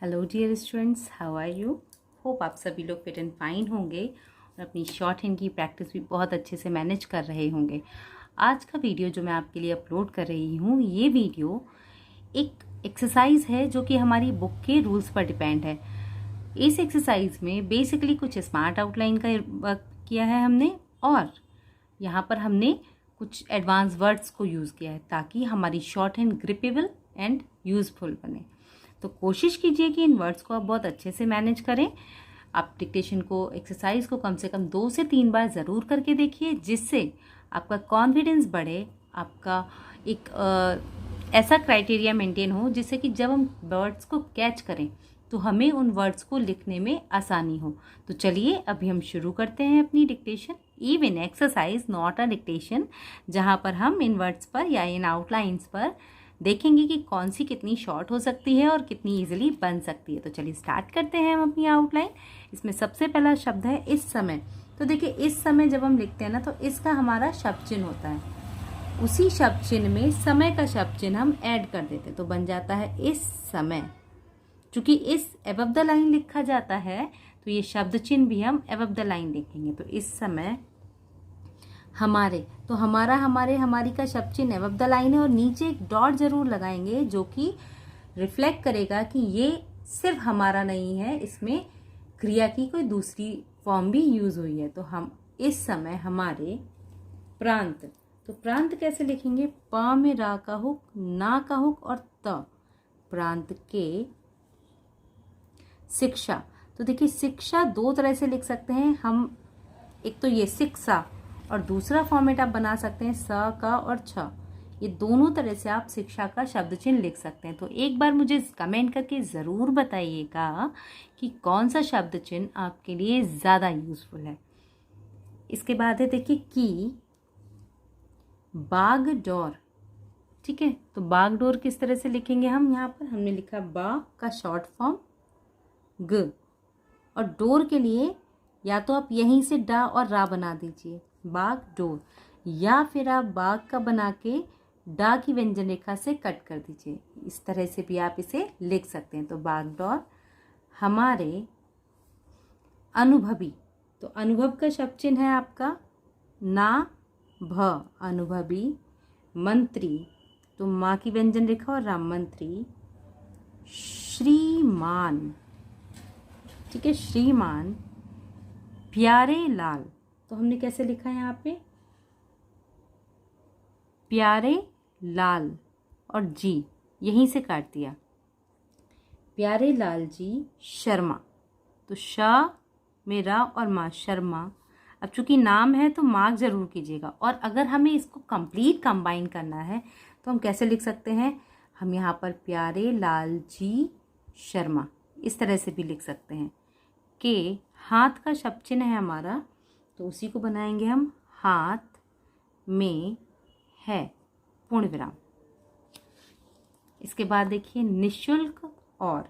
Hello dear students, how are you. Hope आप सभी लोग फिट एंड फाइन होंगे और अपनी शॉर्ट हैंड की प्रैक्टिस भी बहुत अच्छे से मैनेज कर रहे होंगे। आज का वीडियो जो मैं आपके लिए अपलोड कर रही हूँ, ये वीडियो एक एक्सरसाइज है जो कि हमारी बुक के रूल्स पर डिपेंड है। इस एक्सरसाइज में बेसिकली कुछ स्मार्ट आउटलाइन का वर्क किया है हमने, और यहाँ पर हमने कुछ एडवांस वर्ड्स को यूज़ किया है ताकि हमारी शॉर्ट हैंड ग्रिपेबल एंड यूज़फुल बने। तो कोशिश कीजिए कि इन वर्ड्स को आप बहुत अच्छे से मैनेज करें। आप डिक्टेशन को, एक्सरसाइज को कम से कम 2 से 3 बार ज़रूर करके देखिए, जिससे आपका कॉन्फिडेंस बढ़े, आपका एक ऐसा क्राइटेरिया मेंटेन हो जिससे कि जब हम वर्ड्स को कैच करें तो हमें उन वर्ड्स को लिखने में आसानी हो। तो चलिए अभी हम शुरू करते हैं अपनी dictation. Even exercise, not a dictation, जहाँ पर हम इन वर्ड्स पर या इन आउटलाइंस पर देखेंगे कि कौन सी कितनी शॉर्ट हो सकती है और कितनी इजीली बन सकती है। तो चलिए स्टार्ट करते हैं हम अपनी आउटलाइन। इसमें सबसे पहला शब्द है इस समय। तो देखिए, इस समय जब हम लिखते हैं ना, तो इसका हमारा शब्द चिन्ह होता है। उसी शब्द चिन्ह में समय का शब्द चिन्ह हम ऐड कर देते हैं, तो बन जाता है इस समय। चूंकि इस अबव द लाइन लिखा जाता है, तो ये शब्द चिन्ह भी हम अबव द लाइन लिखेंगे। तो इस समय हमारे, तो हमारा, हमारे, हमारी का शब्द चिन्ह अबव द लाइन है, और नीचे एक डॉट जरूर लगाएंगे जो कि रिफ्लेक्ट करेगा कि ये सिर्फ हमारा नहीं है, इसमें क्रिया की कोई दूसरी फॉर्म भी यूज हुई है। तो हम इस समय हमारे प्रांत, तो प्रांत कैसे लिखेंगे? प में रा का हुक, ना का हुक और त। प्रांत के शिक्षा। तो देखिए, शिक्षा दो तरह से लिख सकते हैं हम। एक तो ये शिक्षा, और दूसरा फॉर्मेट आप बना सकते हैं स का और छ। ये दोनों तरह से आप शिक्षा का शब्द चिन्ह लिख सकते हैं। तो एक बार मुझे कमेंट करके ज़रूर बताइएगा कि कौन सा शब्द चिन्ह आपके लिए ज़्यादा यूजफुल है। इसके बाद है देखिए की बागडोर। ठीक है, तो बागडोर किस तरह से लिखेंगे हम? यहाँ पर हमने लिखा बा का शॉर्ट फॉर्म ग, और डोर के लिए या तो आप यहीं से डा और रा बना दीजिए, बाग डोर, या फिर आप बाग का बना के डा की व्यंजन रेखा से कट कर दीजिए। इस तरह से भी आप इसे लिख सकते हैं। तो बाग डोर। हमारे अनुभवी, तो अनुभव का शब्द चिन्ह है आपका ना भ, अनुभवी। मंत्री, तो माँ की व्यंजन रेखा और राम, मंत्री। श्रीमान, ठीक है, श्रीमान। प्यारे लाल, तो हमने कैसे लिखा है यहाँ पे? प्यारे लाल, और जी यहीं से काट दिया। प्यारे लाल जी शर्मा, तो शा में रा और माँ, शर्मा। अब चूंकि नाम है तो मार्क जरूर कीजिएगा, और अगर हमें इसको कंप्लीट कंबाइन करना है तो हम कैसे लिख सकते हैं? हम यहाँ पर प्यारे लाल जी शर्मा इस तरह से भी लिख सकते हैं। के हाथ का शब्द चिन्ह है हमारा, तो उसी को बनाएंगे हम हाथ में है पूर्ण विराम। इसके बाद देखिए निशुल्क और,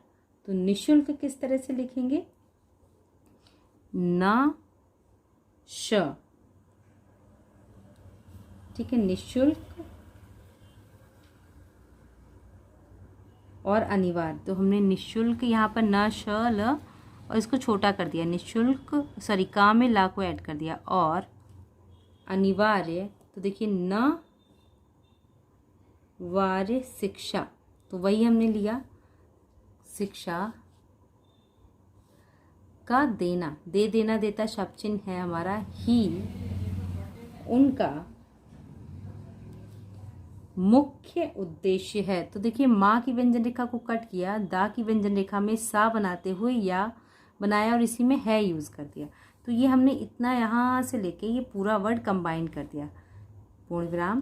तो निशुल्क किस तरह से लिखेंगे? न श, ठीक है, निशुल्क और अनिवार्य। तो हमने निशुल्क यहाँ पर न श ल और इसको छोटा कर दिया, निशुल्क, सॉरी, का में ला को ऐड कर दिया, और अनिवार्य। तो देखिए न वार्य शिक्षा, तो वही हमने लिया शिक्षा का देना, दे देना देता शब्द चिन्ह है हमारा ही। उनका मुख्य उद्देश्य है, तो देखिए माँ की व्यंजन रेखा को कट किया, दा की व्यंजन रेखा में सा बनाते हुए या बनाया और इसी में है यूज कर दिया। तो ये हमने इतना यहाँ से लेके ये पूरा वर्ड कंबाइन कर दिया, पूर्ण विराम।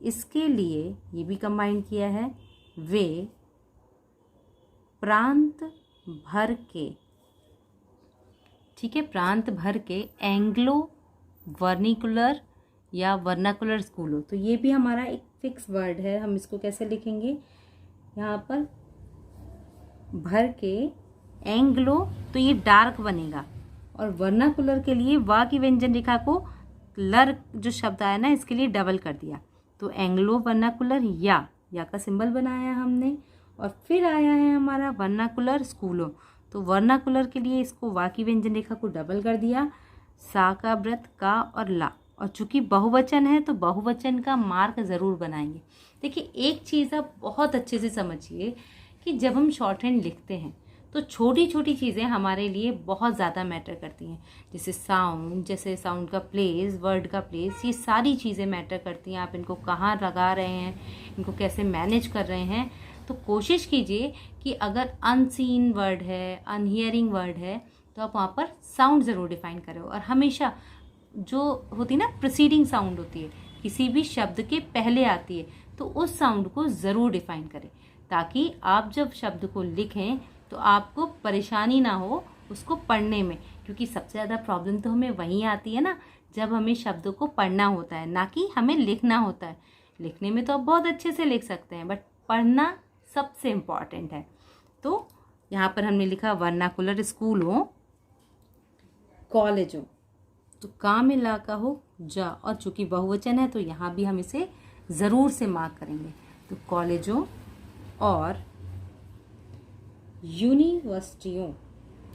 इसके लिए ये भी कंबाइन किया है, वे प्रांत भर के, ठीक है, प्रांत भर के एंग्लो वर्निकुलर या वर्नाकुलर स्कूलों। तो ये भी हमारा एक फिक्स वर्ड है, हम इसको कैसे लिखेंगे? यहाँ पर भर के एंग्लो, तो ये डार्क बनेगा, और वर्नाकुलर के लिए वा की व्यंजन रेखा को लर जो शब्द आया ना, इसके लिए डबल कर दिया। तो एंग्लो वर्नाकुलर, या का सिंबल बनाया हमने, और फिर आया है हमारा वर्नाकुलर स्कूलों। तो वर्नाकुलर के लिए इसको वा की व्यंजन रेखा को डबल कर दिया, सा का व्रत का और ला। और चूंकि बहुवचन है तो बहुवचन का मार्क ज़रूर बनाएंगे। देखिए एक चीज़ आप बहुत अच्छे से समझिए कि जब हम शॉर्ट हैंड लिखते हैं तो छोटी छोटी चीज़ें हमारे लिए बहुत ज़्यादा मैटर करती हैं। जैसे साउंड का प्लेस, वर्ड का प्लेस, ये सारी चीज़ें मैटर करती हैं। आप इनको कहाँ लगा रहे हैं, इनको कैसे मैनेज कर रहे हैं। तो कोशिश कीजिए कि अगर अनसीन वर्ड है, अनहियरिंग वर्ड है, तो आप वहाँ पर साउंड ज़रूर डिफाइन करें। और हमेशा जो होती है ना प्रीसीडिंग साउंड होती है, किसी भी शब्द के पहले आती है, तो उस साउंड को ज़रूर डिफाइन करें, ताकि आप जब शब्द को लिखें तो आपको परेशानी ना हो उसको पढ़ने में। क्योंकि सबसे ज़्यादा प्रॉब्लम तो हमें वहीं आती है ना, जब हमें शब्दों को पढ़ना होता है, ना कि हमें लिखना होता है। लिखने में तो आप बहुत अच्छे से लिख सकते हैं, बट पढ़ना सबसे इम्पॉर्टेंट है। तो यहाँ पर हमने लिखा वर्नाकुलर स्कूलों, कॉलेजों। तो का में ला का हो जा, और चूंकि बहुवचन है तो यहाँ भी हम इसे ज़रूर से मार्क करेंगे। तो कॉलेजों और यूनिवर्सिटियों।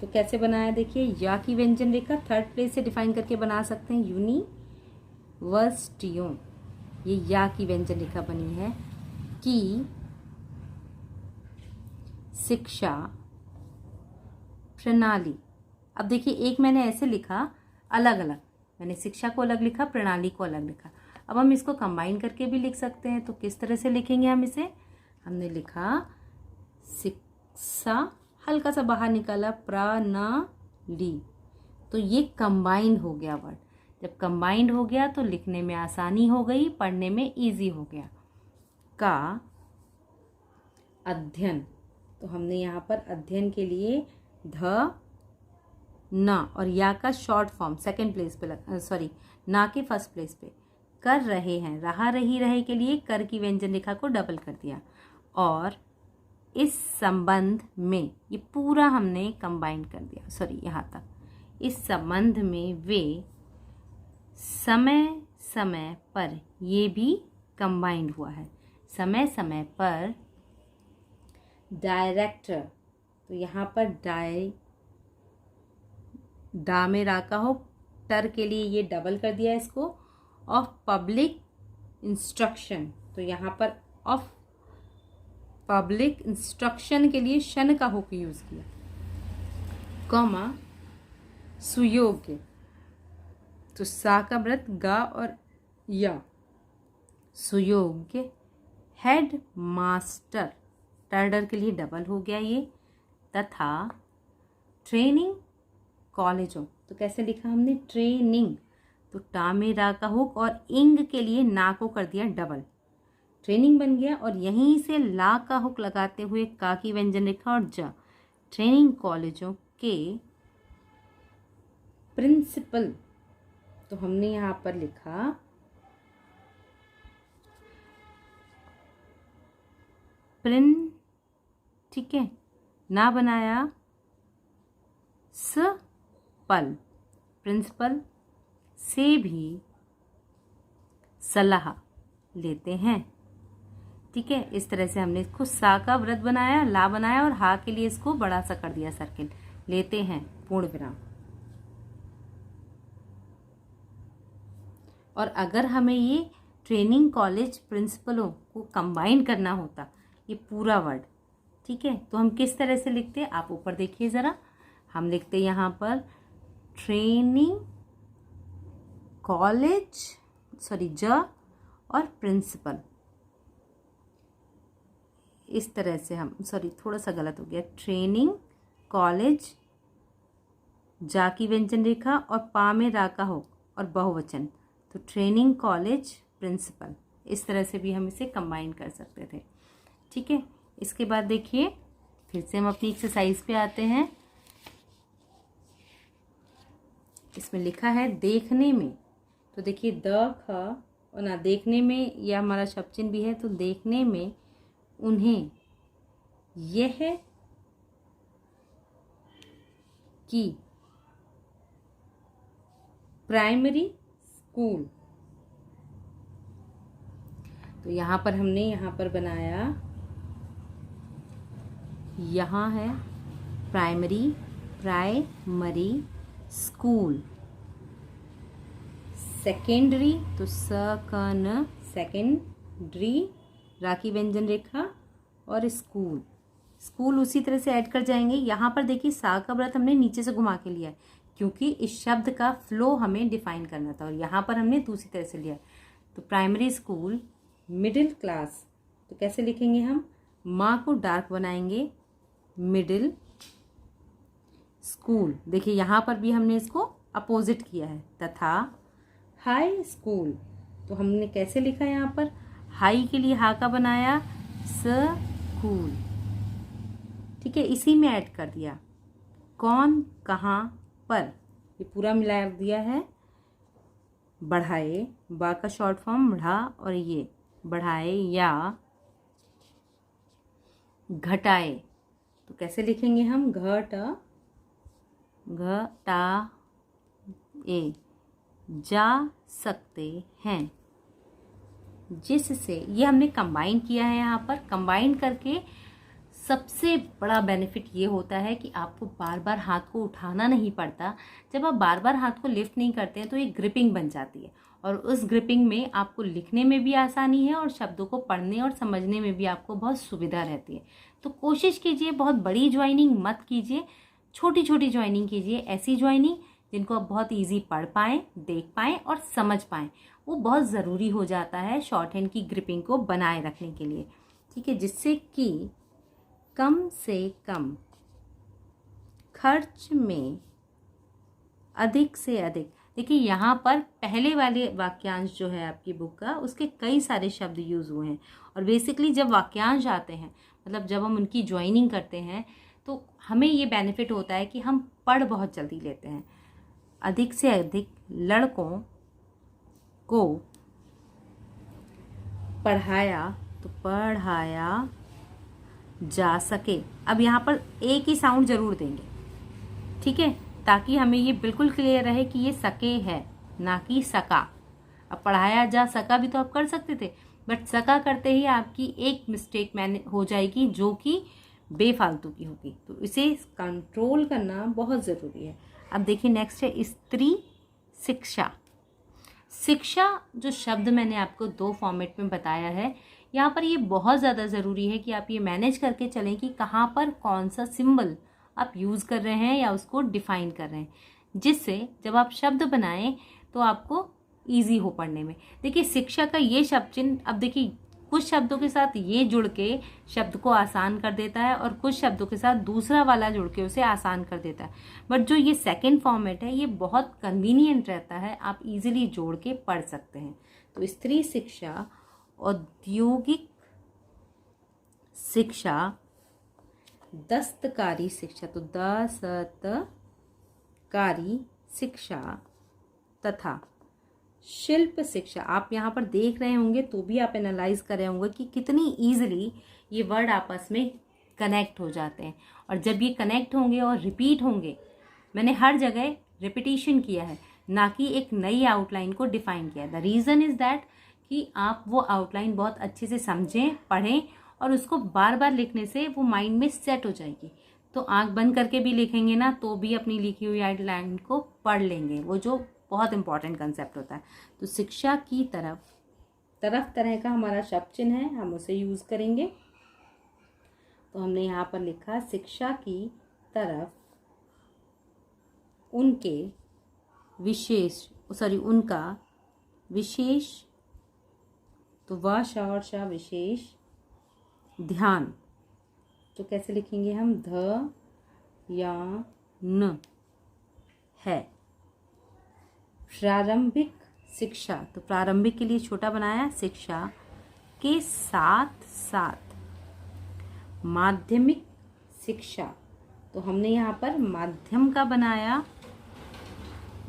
तो कैसे बनाया देखिए, या की व्यंजन रेखा थर्ड प्लेस से डिफाइन करके बना सकते हैं, यूनिवर्सिटियों। ये या की व्यंजन रेखा बनी है कि शिक्षा प्रणाली। अब देखिए एक मैंने ऐसे लिखा अलग अलग, मैंने शिक्षा को अलग लिखा, प्रणाली को अलग लिखा। अब हम इसको कंबाइन करके भी लिख सकते हैं। तो किस तरह से लिखेंगे हम इसे, हमने लिखा शिक्षा, हल्का सा बाहर निकाला, प्रणाली। तो ये कंबाइंड हो गया वर्ड। जब कंबाइंड हो गया तो लिखने में आसानी हो गई, पढ़ने में इजी हो गया। का अध्ययन। तो हमने यहाँ पर अध्ययन के लिए ध ना और या का शॉर्ट फॉर्म सेकंड प्लेस पे ना के फर्स्ट प्लेस पे कर रहे हैं, रहा रही रहे के लिए कर की व्यंजन रेखा को डबल कर दिया। और इस संबंध में, ये पूरा हमने कंबाइन कर दिया, यहाँ तक। इस संबंध में वे समय समय पर, ये भी कंबाइंड हुआ है, समय समय पर डायरेक्टर। तो यहाँ पर डा में रा का हो, टर के लिए ये डबल कर दिया इसको, ऑफ पब्लिक इंस्ट्रक्शन। तो यहाँ पर ऑफ पब्लिक इंस्ट्रक्शन के लिए शन का हो के यूज किया, कॉमा सुयोग्य। तो सा का व्रत गा और या, सुयोग्य। हेड मास्टर, टर्डर के लिए डबल हो गया ये, तथा ट्रेनिंग कॉलेजों। तो कैसे लिखा हमने, ट्रेनिंग। तो टा में रा का हुक और इंग के लिए ना को कर दिया डबल, ट्रेनिंग बन गया। और यहीं से ला का हुक लगाते हुए का की व्यंजन रेखा और जा, ट्रेनिंग कॉलेजों के प्रिंसिपल। तो हमने यहाँ पर लिखा ठीक है, ना बनाया स पल, प्रिंसिपल से भी सलाह लेते हैं। ठीक है, इस तरह से हमने इसको सा का व्रत बनाया, ला बनाया और हा के लिए इसको बड़ा सा कर दिया सर्किल, लेते हैं पूर्ण विराम। और अगर हमें ये ट्रेनिंग कॉलेज प्रिंसिपलों को कंबाइन करना होता, ये पूरा वर्ड, ठीक है, तो हम किस तरह से लिखते हैं, आप ऊपर देखिए ज़रा। हम लिखते यहाँ पर ट्रेनिंग कॉलेज ज और प्रिंसिपल, इस तरह से हम, थोड़ा सा गलत हो गया, ट्रेनिंग कॉलेज जा की व्यंजन रेखा और पा में रा का हो और बहुवचन, तो ट्रेनिंग कॉलेज प्रिंसिपल, इस तरह से भी हम इसे कंबाइन कर सकते थे। ठीक है, इसके बाद देखिए फिर से हम अपनी एक्सरसाइज पे आते हैं। इसमें लिखा है देखने में, तो देखिए द ख और ना, देखने में यह हमारा शब्द चिन्ह भी है, तो देखने में उन्हें यह कि प्राइमरी स्कूल। तो यहाँ पर हमने यहाँ पर बनाया यहाँ है प्राइमरी, प्राइमरी स्कूल। सेकेंडरी तो सकन, सेकेंडरी, राखी व्यंजन रेखा, और स्कूल, स्कूल उसी तरह से ऐड कर जाएंगे। यहाँ पर देखिए सा का व्रत हमने नीचे से घुमा के लिया है क्योंकि इस शब्द का फ्लो हमें डिफाइन करना था, और यहाँ पर हमने दूसरी तरह से लिया। तो प्राइमरी स्कूल, मिडिल क्लास, तो कैसे लिखेंगे हम? माँ को डार्क बनाएंगे, मिडिल स्कूल। देखिए यहाँ पर भी हमने इसको अपोजिट किया है। तथा हाई स्कूल, तो हमने कैसे लिखा है? यहाँ पर हाई के लिए हा का बनाया, स्कूल। ठीक है, इसी में ऐड कर दिया कौन, कहाँ पर, ये पूरा मिला दिया है। बढ़ाए, बा का शॉर्ट फॉर्म बढ़ा, और ये बढ़ाए या घटाए, तो कैसे लिखेंगे हम? घटा ए, जा सकते हैं। जिससे ये हमने कंबाइन किया है। यहाँ पर कंबाइन करके सबसे बड़ा बेनिफिट ये होता है कि आपको बार बार हाथ को उठाना नहीं पड़ता। जब आप बार बार हाथ को लिफ्ट नहीं करते हैं तो ये ग्रिपिंग बन जाती है, और उस ग्रिपिंग में आपको लिखने में भी आसानी है और शब्दों को पढ़ने और समझने में भी आपको बहुत सुविधा रहती है। तो कोशिश कीजिए, बहुत बड़ी ज्वाइनिंग मत कीजिए, छोटी छोटी ज्वाइनिंग कीजिए। ऐसी ज्वाइनिंग जिनको आप बहुत ईजी पढ़ पाएँ, देख पाएँ और समझ पाएँ, वो बहुत ज़रूरी हो जाता है शॉर्ट हैंड की ग्रिपिंग को बनाए रखने के लिए। ठीक है, जिससे कि कम से कम खर्च में अधिक से अधिक। देखिए यहाँ पर पहले वाले वाक्यांश जो है आपकी बुक का, उसके कई सारे शब्द यूज़ हुए हैं, और बेसिकली जब वाक्यांश आते हैं, मतलब जब हम उनकी ज्वाइनिंग करते हैं, तो हमें ये बेनिफिट होता है कि हम पढ़ बहुत जल्दी लेते हैं। अधिक से अधिक लड़कों को पढ़ाया, तो पढ़ाया जा सके। अब यहाँ पर एक ही साउंड जरूर देंगे, ठीक है, ताकि हमें ये बिल्कुल क्लियर रहे कि ये सके है, ना कि सका। अब पढ़ाया जा सका भी तो आप कर सकते थे, बट सका करते ही आपकी एक मिस्टेक मैंने हो जाएगी जो कि बेफालतू की होगी, तो इसे कंट्रोल करना बहुत ज़रूरी है। अब देखिए नेक्स्ट है स्त्री शिक्षा। शिक्षा जो शब्द मैंने आपको 2 फॉर्मेट में बताया है, यहाँ पर ये बहुत ज़्यादा ज़रूरी है कि आप ये मैनेज करके चलें कि कहाँ पर कौन सा सिंबल आप यूज़ कर रहे हैं या उसको डिफाइन कर रहे हैं, जिससे जब आप शब्द बनाएं तो आपको ईजी हो पढ़ने में। देखिए शिक्षा का ये शब्द चिन्ह, अब देखिए कुछ शब्दों के साथ ये जुड़ के शब्द को आसान कर देता है, और कुछ शब्दों के साथ दूसरा वाला जुड़ के उसे आसान कर देता है। बट जो ये सेकंड फॉर्मेट है, ये बहुत कन्वीनियंट रहता है, आप इजीली जोड़ के पढ़ सकते हैं। तो स्त्री शिक्षा, औद्योगिक शिक्षा, दस्तकारी शिक्षा, तो दस्तकारी शिक्षा, तथा शिल्प शिक्षा। आप यहाँ पर देख रहे होंगे तो भी आप एनालाइज कर रहे होंगे कि कितनी ईजिली ये वर्ड आपस में कनेक्ट हो जाते हैं, और जब ये कनेक्ट होंगे और रिपीट होंगे, मैंने हर जगह रिपीटिशन किया है, ना कि एक नई आउटलाइन को डिफाइन किया। द रीज़न इज़ दैट कि आप वो आउटलाइन बहुत अच्छे से समझें, पढ़ें, और उसको बार बार लिखने से वो माइंड में सेट हो जाएगी। तो आंख बंद करके भी लिखेंगे ना तो भी अपनी लिखी हुई आउटलाइन को पढ़ लेंगे, वो जो बहुत इंपॉर्टेंट कंसेप्ट होता है। तो शिक्षा की तरफ तरह का हमारा शब्द चिन्ह है, हम उसे यूज़ करेंगे। तो हमने यहाँ पर लिखा शिक्षा की तरफ उनका विशेष, तो व श और श विशेष ध्यान, तो कैसे लिखेंगे हम? ध या न है। प्रारंभिक शिक्षा, तो प्रारंभिक के लिए छोटा बनाया, शिक्षा के साथ साथ माध्यमिक शिक्षा, तो हमने यहाँ पर माध्यम का बनाया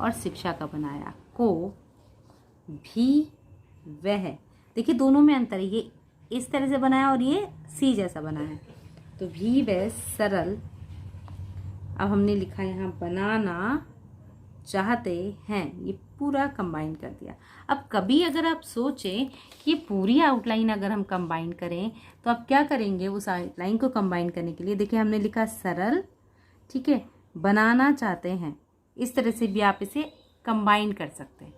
और शिक्षा का बनाया, को भी वह। देखिए दोनों में अंतर है, ये इस तरह से बनाया और ये सी जैसा बनाया, तो भी वह सरल। अब हमने लिखा यहाँ बनाना चाहते हैं, ये पूरा कंबाइन कर दिया। अब कभी अगर आप सोचें कि ये पूरी आउटलाइन अगर हम कंबाइन करें तो आप क्या करेंगे उस आउटलाइन को कंबाइन करने के लिए? देखिए हमने लिखा सरल, ठीक है, बनाना चाहते हैं, इस तरह से भी आप इसे कंबाइन कर सकते हैं।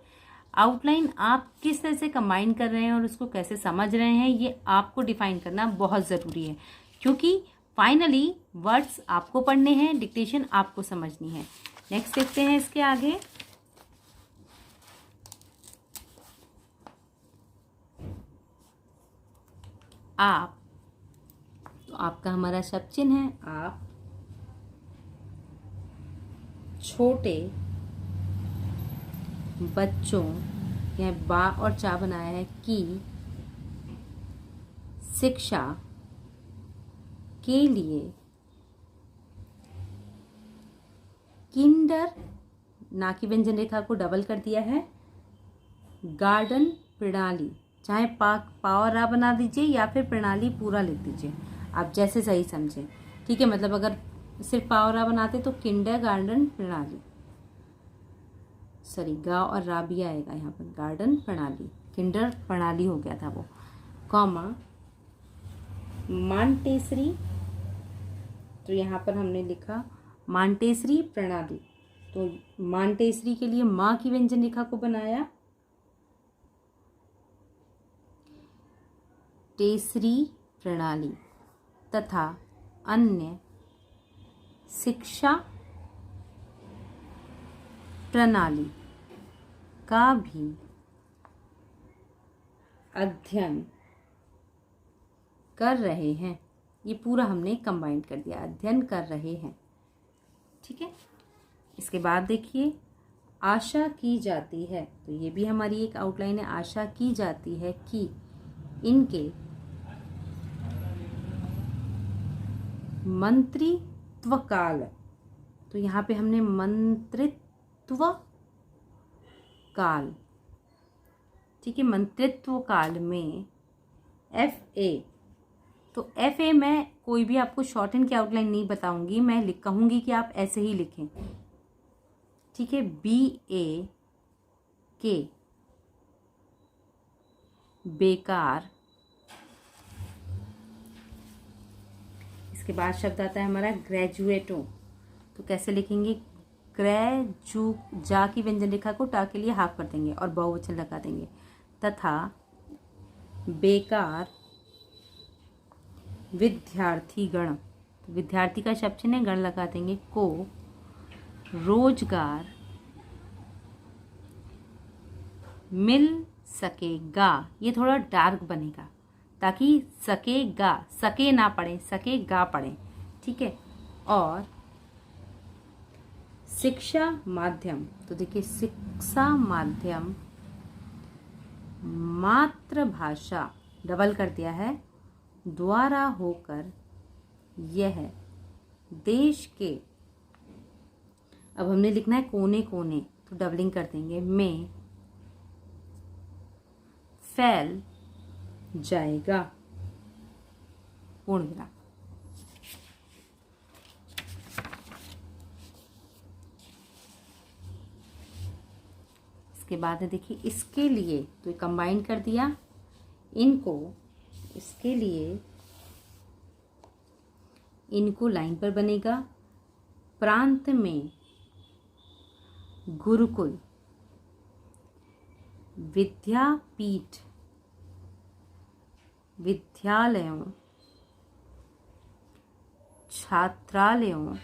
आउटलाइन आप किस तरह से कंबाइन कर रहे हैं और उसको कैसे समझ रहे हैं ये आपको डिफाइन करना बहुत ज़रूरी है, क्योंकि फाइनली वर्ड्स आपको पढ़ने हैं, डिक्टेशन आपको समझनी है। नेक्स्ट देखते हैं इसके आगे। आप, तो आपका हमारा शब्द चिन्ह है आप, छोटे बच्चों, यह बा और चा बनाया है, की शिक्षा के लिए किंडर, ना की व्यंजन रेखा को डबल कर दिया है, गार्डन प्रणाली, चाहे पा और रा बना दीजिए या फिर प्रणाली पूरा लिख दीजिए, आप जैसे सही समझें, ठीक है। मतलब अगर सिर्फ पा और रा बनाते तो किंडर गार्डन प्रणाली, सॉरी गा और रा भी आएगा यहाँ पर, गार्डन प्रणाली, किंडर प्रणाली हो गया था वो, कॉमा मांटेसरी, तो यहाँ पर हमने लिखा मांटेसरी प्रणाली, तो मांटेसरी के लिए माँ की व्यंजन रेखा को बनाया, टेसरी प्रणाली तथा अन्य शिक्षा प्रणाली का भी अध्ययन कर रहे हैं। ये पूरा हमने कंबाइन कर दिया, अध्ययन कर रहे हैं, ठीक है। इसके बाद देखिए आशा की जाती है, तो ये भी हमारी एक आउटलाइन है। आशा की जाती है कि इनके मंत्रित्व काल, तो यहाँ पे हमने मंत्रित्व काल, ठीक है, मंत्रित्व काल में FA, तो FA मैं कोई भी आपको शॉर्ट हैंड की आउटलाइन नहीं बताऊंगी, मैं कहूंगी कि आप ऐसे ही लिखें, ठीक है। BA के बेकार, इसके बाद शब्द आता है हमारा ग्रेजुएटों, तो कैसे लिखेंगे? ग्रेजू, जा की व्यंजन रेखा को टा के लिए हाफ कर देंगे और बहुवचन लगा देंगे, तथा बेकार विद्यार्थी गण, तो विद्यार्थी का शब्द चिन्ह गण लगा देंगे, को रोजगार मिल सकेगा, ये थोड़ा डार्क बनेगा ताकि सकेगा, सके ना पढ़े, सकेगा पढ़े, ठीक है। और शिक्षा माध्यम, तो देखिए शिक्षा माध्यम मातृभाषा डबल कर दिया है, द्वारा होकर यह देश के, अब हमने लिखना है कोने कोने, तो डबलिंग कर देंगे, में फैल जाएगा, पूर्ण विराम। इसके बाद है देखिए इसके लिए, तो कंबाइन कर दिया इनको, इसके लिए इनको लाइन पर बनेगा, प्रांत में गुरुकुल, विद्यापीठ, विद्यालयों, छात्रालयों,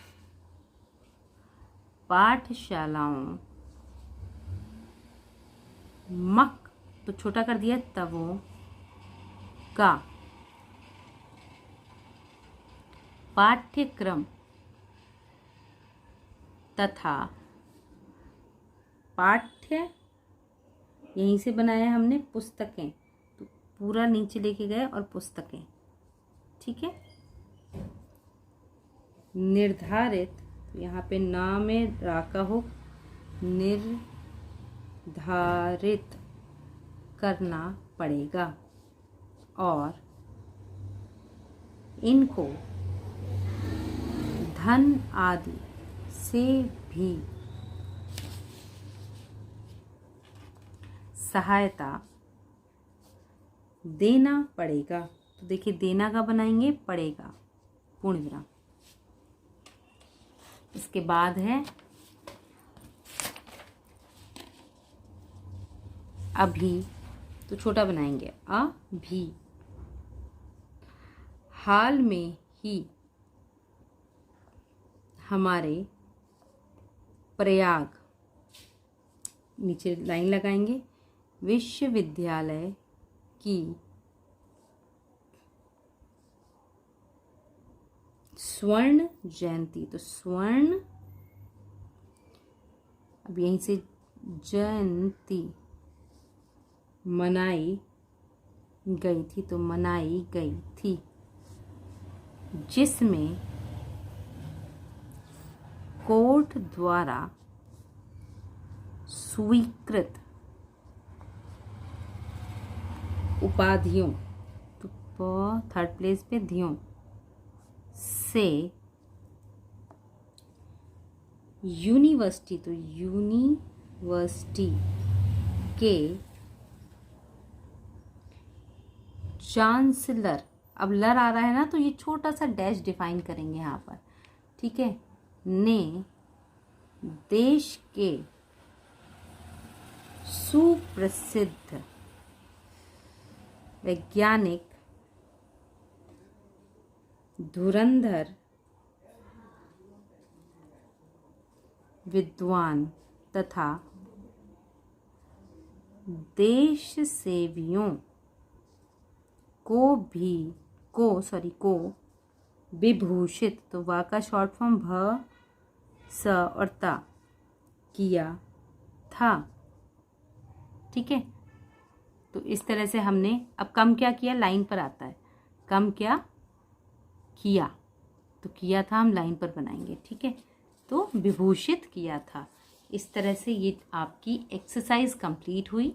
पाठशालाओं, मक, तो छोटा कर दिया, तवों का पाठ्यक्रम तथा पाठ्य, यहीं से बनाया हमने पुस्तकें, तो पूरा नीचे लेके गए और पुस्तकें, ठीक है। निर्धारित, तो यहाँ पे ना में रा का हो, निर्धारित करना पड़ेगा, और इनको धन आदि से भी सहायता देना पड़ेगा। तो देखिए देना का बनाएंगे पड़ेगा पूर्ण विराम। इसके बाद है अभी, तो छोटा बनाएंगे अभी। हाल में ही हमारे प्रयाग, नीचे लाइन लगाएंगे, विश्वविद्यालय की स्वर्ण जयंती। तो स्वर्ण, अब यहीं से जयंती मनाई गई थी, तो मनाई गई थी, जिसमें कोर्ट द्वारा स्वीकृत उपाधियों, तो थर्ड प्लेस पे धियों से यूनिवर्सिटी, तो यूनिवर्सिटी के चांसलर, अब लर आ रहा है ना तो ये छोटा सा डैश डिफाइन करेंगे यहाँ पर, ठीक है, ने देश के सुप्रसिद्ध वैज्ञानिक धुरंधर विद्वान तथा देश सेवियों को विभूषित, तो वा का शॉर्ट फॉर्म भ स और ता किया था। ठीक है, तो इस तरह से हमने अब कम क्या किया, लाइन पर आता है, कम क्या किया, तो किया था हम लाइन पर बनाएंगे। ठीक है, तो विभूषित किया था। इस तरह से ये आपकी एक्सरसाइज कंप्लीट हुई।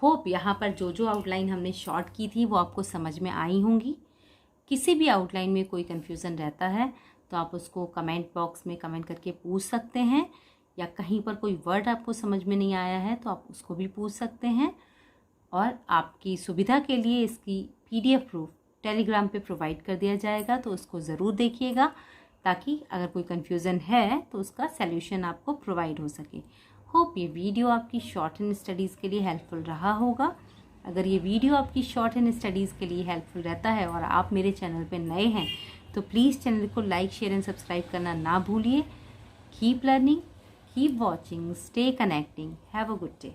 होप यहाँ पर जो जो आउटलाइन हमने शॉर्ट की थी वो आपको समझ में आई होंगी। किसी भी आउटलाइन में कोई कन्फ्यूज़न रहता है तो आप उसको कमेंट बॉक्स में कमेंट करके पूछ सकते हैं, या कहीं पर कोई वर्ड आपको समझ में नहीं आया है तो आप उसको भी पूछ सकते हैं। और आपकी सुविधा के लिए इसकी PDF प्रूफ टेलीग्राम पे प्रोवाइड कर दिया जाएगा, तो उसको ज़रूर देखिएगा ताकि अगर कोई कन्फ्यूज़न है तो उसका सल्यूशन आपको प्रोवाइड हो सके। होप ये वीडियो आपकी शॉर्ट हैंड स्टडीज़ के लिए हेल्पफुल रहा होगा। अगर ये वीडियो आपकी शॉर्ट हैंड स्टडीज़ के लिए हेल्पफुल रहता है और आप मेरे चैनल पे नए हैं तो प्लीज़ चैनल को लाइक, शेयर एंड सब्सक्राइब करना ना भूलिए। Keep learning, keep watching, stay connecting, have a good day.